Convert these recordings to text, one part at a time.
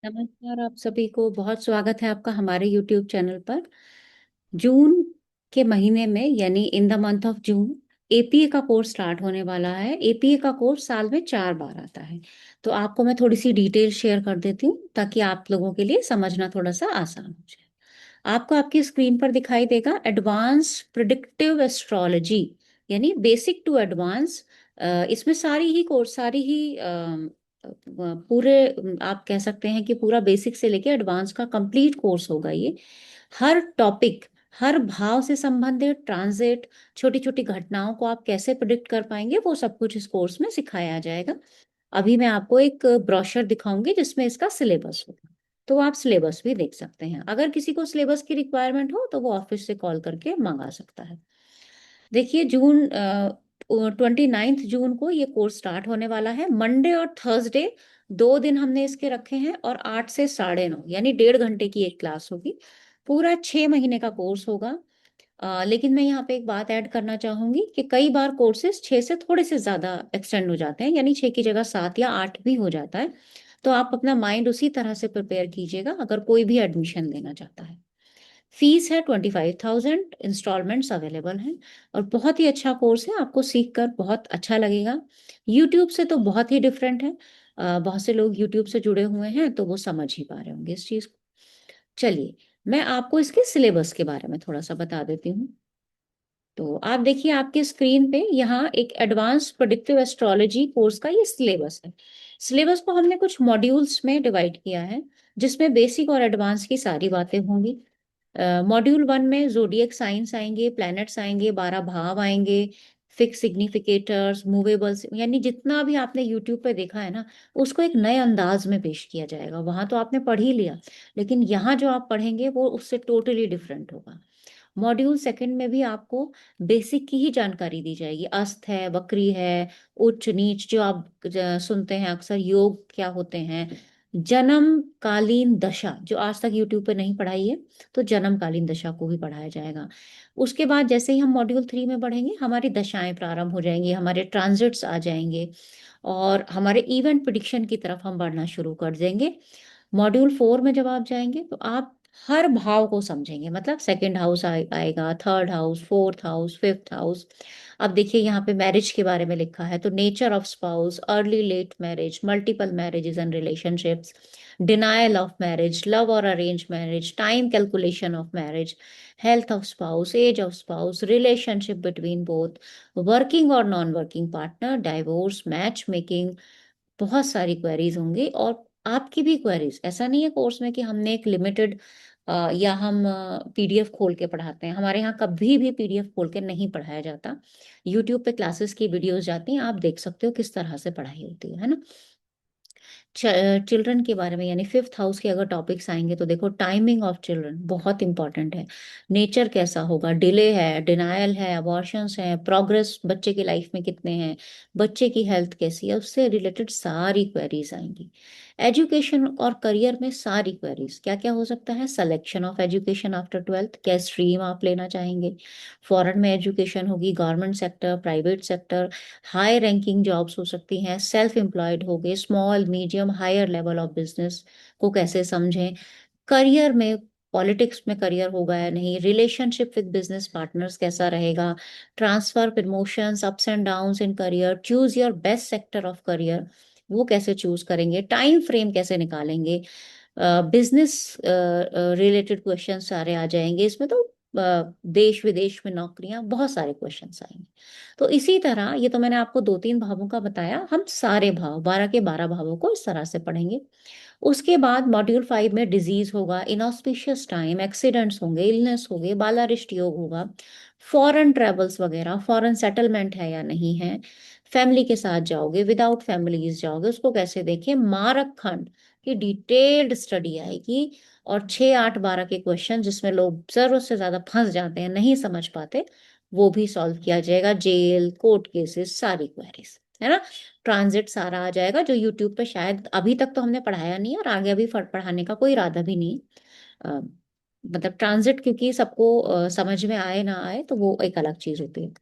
नमस्कार। आप सभी को बहुत स्वागत है आपका हमारे YouTube चैनल पर। जून के महीने में यानी in the month of June APA का कोर्स स्टार्ट होने वाला है। एपीए का कोर्स साल में 4 बार आता है। तो आपको मैं थोड़ी सी डिटेल शेयर कर देती हूँ ताकि आप लोगों के लिए समझना थोड़ा सा आसान हो जाए। आपको आपकी स्क्रीन पर दिखाई देगा एडवांस प्रिडिक्टिव एस्ट्रोलॉजी यानी बेसिक टू एडवांस। इसमें सारी ही पूरे आप कह सकते हैं कि पूरा बेसिक से लेके एडवांस का कंप्लीट कोर्स होगा ये। हर टॉपिक, हर भाव से संबंधित ट्रांजिट, छोटी छोटी घटनाओं को आप कैसे प्रिडिक्ट कर पाएंगे वो सब कुछ इस कोर्स में सिखाया जाएगा। अभी मैं आपको एक ब्रोशर दिखाऊंगी जिसमें इसका सिलेबस होगा, तो आप सिलेबस भी देख सकते हैं। अगर किसी को सिलेबस की रिक्वायरमेंट हो तो वो ऑफिस से कॉल करके मंगा सकता है। देखिए, जून 29 जून को ये कोर्स स्टार्ट होने वाला है। मंडे और थर्सडे 2 दिन हमने इसके रखे हैं और 8 से 9:30 यानी 1.5 घंटे की एक क्लास होगी। पूरा 6 महीने का कोर्स होगा। लेकिन मैं यहाँ पे एक बात ऐड करना चाहूंगी कि कई बार कोर्सेज 6 से थोड़े से ज्यादा एक्सटेंड हो जाते हैं, यानी 6 की जगह 7 या 8 भी हो जाता है। तो आप अपना माइंड उसी तरह से प्रिपेयर कीजिएगा अगर कोई भी एडमिशन लेना चाहता है। फीस है 25,000, इंस्टॉलमेंट्स अवेलेबल हैं। और बहुत ही अच्छा कोर्स है, आपको सीख कर बहुत अच्छा लगेगा। यूट्यूब से तो बहुत ही डिफरेंट है। बहुत से लोग यूट्यूब से जुड़े हुए हैं तो वो समझ ही पा रहे होंगे इस चीज़ को। चलिए, मैं आपको इसके सिलेबस के बारे में थोड़ा सा बता देती हूँ। तो आप देखिए आपके स्क्रीन पे यहाँ एक एडवांस प्रेडिक्टिव एस्ट्रोलॉजी कोर्स का ये सिलेबस है। सिलेबस को हमने कुछ मॉड्यूल्स में डिवाइड किया है जिसमें बेसिक और एडवांस की सारी बातें होंगी। मॉड्यूल 1 में जोडियक साइंस आएंगे, प्लैनेट्स आएंगे, 12 भाव आएंगे, फिक्स सिग्निफिकेटर्स, मूवेबल्स, यानी जितना भी आपने यूट्यूब पे देखा है ना उसको एक नए अंदाज में पेश किया जाएगा। वहां तो आपने पढ़ ही लिया, लेकिन यहाँ जो आप पढ़ेंगे वो उससे टोटली डिफरेंट होगा। मॉड्यूल 2 में भी आपको बेसिक की ही जानकारी दी जाएगी। अस्त है, वक्री है, उच्च नीच जो आप सुनते हैं अक्सर, योग क्या होते हैं, जन्मकालीन दशा जो आज तक यूट्यूब पे नहीं पढ़ाई है, तो जन्मकालीन दशा को भी पढ़ाया जाएगा। उसके बाद जैसे ही हम मॉड्यूल 3 में बढ़ेंगे हमारी दशाएं प्रारंभ हो जाएंगी, हमारे ट्रांजिट्स आ जाएंगे और हमारे इवेंट प्रिडिक्शन की तरफ हम बढ़ना शुरू कर देंगे। मॉड्यूल 4 में जब आप जाएंगे तो आप हर भाव को समझेंगे, मतलब सेकंड हाउस आएगा, third house, fourth house, fifth house. अब देखिए यहाँ पे मैरिज के बारे में लिखा है तो nature of spouse, early late marriage, multiple marriages and relationships, denial of marriage, love और arrange marriage, time calculation of marriage, health of spouse, age of spouse, relationship between both, working और non working partner, divorce, match making. बहुत सारी queries होंगी और आपकी भी queries. ऐसा नहीं है कोर्स में कि हमने एक लिमिटेड या हम पीडीएफ खोल के पढ़ाते हैं। हमारे यहाँ कभी भी पीडीएफ खोल के नहीं पढ़ाया जाता। यूट्यूब पे क्लासेस की वीडियोस जाती हैं, आप देख सकते हो किस तरह से पढ़ाई होती है ना। चिल्ड्रन के बारे में यानी फिफ्थ हाउस के अगर टॉपिक्स आएंगे तो देखो, टाइमिंग ऑफ चिल्ड्रन बहुत इंपॉर्टेंट है। नेचर कैसा होगा, डिले है, डिनायल है, अबॉर्शंस है, प्रोग्रेस बच्चे की लाइफ में कितने हैं, बच्चे की हेल्थ कैसी है, उससे रिलेटेड सारी क्वेरीज आएंगी। एजुकेशन और करियर में सारी क्वेरीज, क्या क्या हो सकता है, selection of education after 12th, क्या स्ट्रीम आप लेना चाहेंगे, फॉरेन में एजुकेशन होगी, government sector, private sector, high ranking jobs हो सकती हैं, सेल्फ एम्प्लॉयड हो गए, small medium higher level of business को कैसे समझें, करियर में पॉलिटिक्स में करियर होगा या नहीं, रिलेशनशिप विद बिजनेस पार्टनर्स कैसा रहेगा, transfer, promotions, ups and downs in career, choose your best sector of career, वो कैसे चूज करेंगे, टाइम फ्रेम कैसे निकालेंगे, बिजनेस रिलेटेड क्वेश्चन सारे आ जाएंगे इसमें। तो देश विदेश में नौकरियां, बहुत सारे क्वेश्चंस आएंगे। तो इसी तरह, ये तो मैंने आपको 2-3 भावों का बताया, हम सारे भाव 12 के 12 भावों को इस तरह से पढ़ेंगे। उसके बाद मॉड्यूल 5 में डिजीज होगा, इनऑस्पिशियस टाइम, एक्सीडेंट्स होंगे, इलनेस होंगे, बालारिष्ट योग होगा, फॉरेन ट्रेवल्स वगैरह, फॉरेन सेटलमेंट है या नहीं है, फैमिली के साथ जाओगे, विदाउट फैमिलीज जाओगे, उसको कैसे देखें, मारक खंड की डिटेल्ड स्टडी आएगी। और 6, 8, 12 के क्वेश्चन जिसमें लोग जरूरत से ज्यादा फंस जाते हैं, नहीं समझ पाते, वो भी सॉल्व किया जाएगा। जेल, कोर्ट केसेस, सारी क्वेरीज, है ना। ट्रांजिट सारा आ जाएगा जो यूट्यूब पे शायद अभी तक तो हमने पढ़ाया नहीं है और आगे अभी पढ़ाने का कोई इरादा भी नहीं है। मतलब ट्रांजिट क्योंकि सबको समझ में आए ना आए तो वो एक अलग चीज होती है।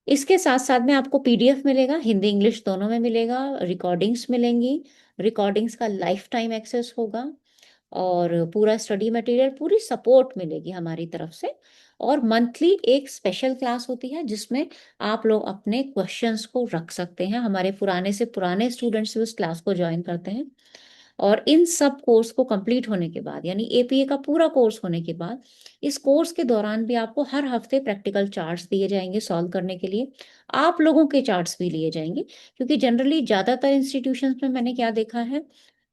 इसके साथ साथ में आपको पीडीएफ मिलेगा, हिंदी इंग्लिश दोनों में मिलेगा, रिकॉर्डिंग्स मिलेंगी, रिकॉर्डिंग्स का लाइफ टाइम एक्सेस होगा, और पूरा स्टडी मटेरियल, पूरी सपोर्ट मिलेगी हमारी तरफ से। और मंथली एक स्पेशल क्लास होती है जिसमें आप लोग अपने क्वेश्चंस को रख सकते हैं। हमारे पुराने से पुराने स्टूडेंट्स भी उस क्लास को ज्वाइन करते हैं। और इन सब कोर्स को कंप्लीट होने के बाद, यानी एपीए का पूरा कोर्स होने के बाद, इस कोर्स के दौरान भी आपको हर हफ्ते प्रैक्टिकल चार्ट्स दिए जाएंगे सॉल्व करने के लिए। आप लोगों के चार्ट्स भी लिए जाएंगे, क्योंकि जनरली ज्यादातर इंस्टीट्यूशंस में मैंने क्या देखा है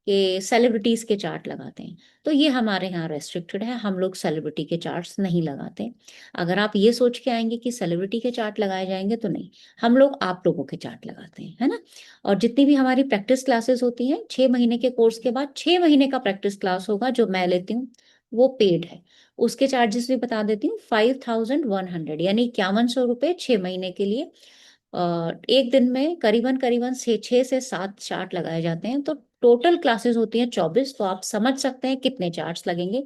कि सेलिब्रिटीज के चार्ट लगाते हैं। तो ये हमारे यहाँ रेस्ट्रिक्टेड है, हम लोग सेलिब्रिटी के चार्ट्स नहीं लगाते। अगर आप ये सोच के आएंगे कि सेलिब्रिटी के चार्ट लगाए जाएंगे, तो नहीं, हम लोग आप लोगों के चार्ट लगाते हैं, है ना। और जितनी भी हमारी प्रैक्टिस क्लासेस होती हैं, 6 महीने के कोर्स के बाद 6 महीने का प्रैक्टिस क्लास होगा जो मैं लेती हूँ, वो पेड है। उसके चार्जेस भी बता देती हूँ, 5100, यानी 5100 रुपये 6 महीने के लिए। एक दिन में करीबन करीबन 6 से 7 चार्ट लगाए जाते हैं, तो टोटल क्लासेस होती हैं 24। तो आप समझ सकते हैं कितने चार्ट्स लगेंगे।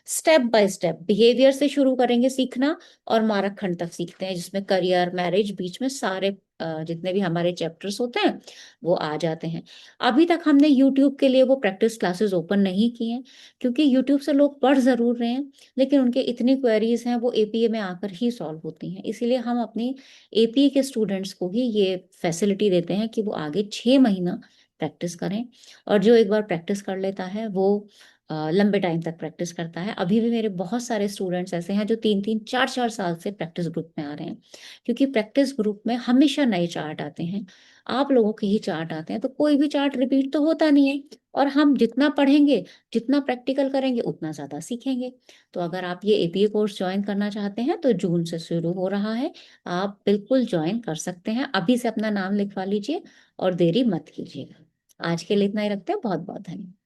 स्टेप बाय स्टेप बिहेवियर से शुरू करेंगे सीखना, और मारक खंड तक सीखते हैं, जिसमें करियर, मैरिज, बीच में सारे जितने भी हमारे चैप्टर्स होते हैं वो आ जाते हैं। अभी तक हमने यूट्यूब के लिए वो प्रैक्टिस क्लासेस ओपन नहीं की हैं, क्योंकि यूट्यूब से लोग पढ़ जरूर रहे हैं, लेकिन उनके इतनी क्वेरीज हैं वो एपीए में आकर ही सॉल्व होती हैं। इसीलिए हम अपनी एपीए के स्टूडेंट्स को ही ये फैसिलिटी देते हैं कि वो आगे 6 महीना प्रैक्टिस करें। और जो एक बार प्रैक्टिस कर लेता है वो लंबे टाइम तक प्रैक्टिस करता है। अभी भी मेरे बहुत सारे स्टूडेंट्स ऐसे हैं जो 3 3 4 4 साल से प्रैक्टिस ग्रुप में आ रहे हैं, क्योंकि प्रैक्टिस ग्रुप में हमेशा नए चार्ट आते हैं। आप लोगों के ही चार्ट आते हैं, तो कोई भी चार्ट रिपीट तो होता नहीं है। और हम जितना पढ़ेंगे, जितना प्रैक्टिकल करेंगे, उतना ज़्यादा सीखेंगे। तो अगर आप ये एपीए कोर्स ज्वाइन करना चाहते हैं तो जून से शुरू हो रहा है, आप बिल्कुल ज्वाइन कर सकते हैं। अभी से अपना नाम लिखवा लीजिए और देरी मत कीजिएगा। आज के लिए इतना ही रखते हैं। बहुत बहुत धन्यवाद।